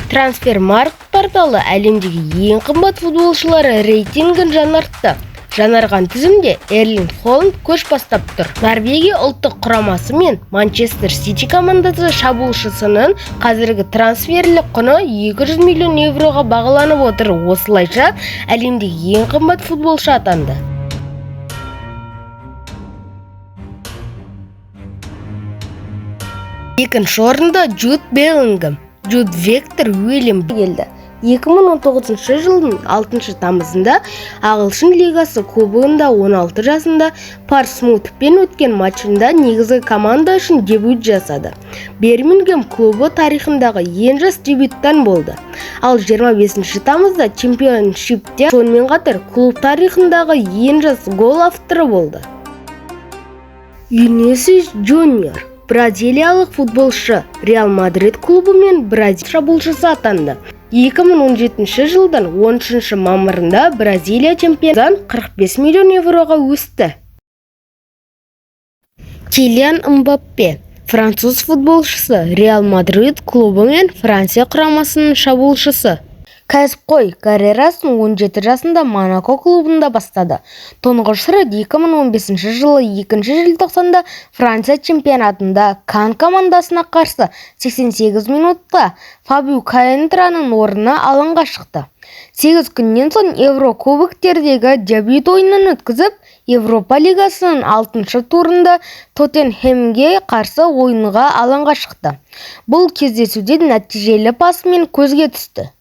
Трансфермаркт порталы әлемдегі ең қымбат футболшылары рейтингін жаңартты. Жаңарған тізімде Эрлинг Холланд көш бастап тұр. Норвегия ұлттық құрамасы мен Манчестер Сити командасы шабуылшысының қазіргі трансферлік құны 200 миллион евроға бағаланып отыр. Осылайша әлемдегі ең қымбат футболшы атанды. Екінші орында Джуд Беллингем, Джуд Вектор Уильям келді. 2019 жылдың 6 тамызында Ағылшын лигасы кубогында 16 жасында Портсмутпен өткен матчында негізгі команда үшін дебют жасады. Бирмингем клубы тарихындағы ең жас дебюттан болды. Ал 25 тамызда чемпионшипте сонымен қатар клуб тарихындағы ең жас гол авторы болды. Винисиус Джуниор бразилиялық футболшы Реал Мадрид клубы мен Бразилия шабуылшысы атанды. 2017 жылдың 13 мамырында Бразилия чемпионатынан 45 миллион евроға өсті. Килиан Мбаппе француз футболшысы, Реал Мадрид клубы мен Франция құрамасының шабуылшысы. Кәсіпқой карьерасын 17 жасында Монако клубында бастады. Тұңғыш рет 2015 жылы 2 желтоқсанда Франция чемпионатында Кан командасына қарсы 88 минутта Фабио Каентраның орнына алаңға шықты. 8 күннен соң Еврокубоктердегі дебют ойынын өткізіп, Европа лигасының 6 турында Тоттенхемге қарсы ойынға алаңға шықты. Бұл кездесуде нәтижелі пасымен көзге түсті.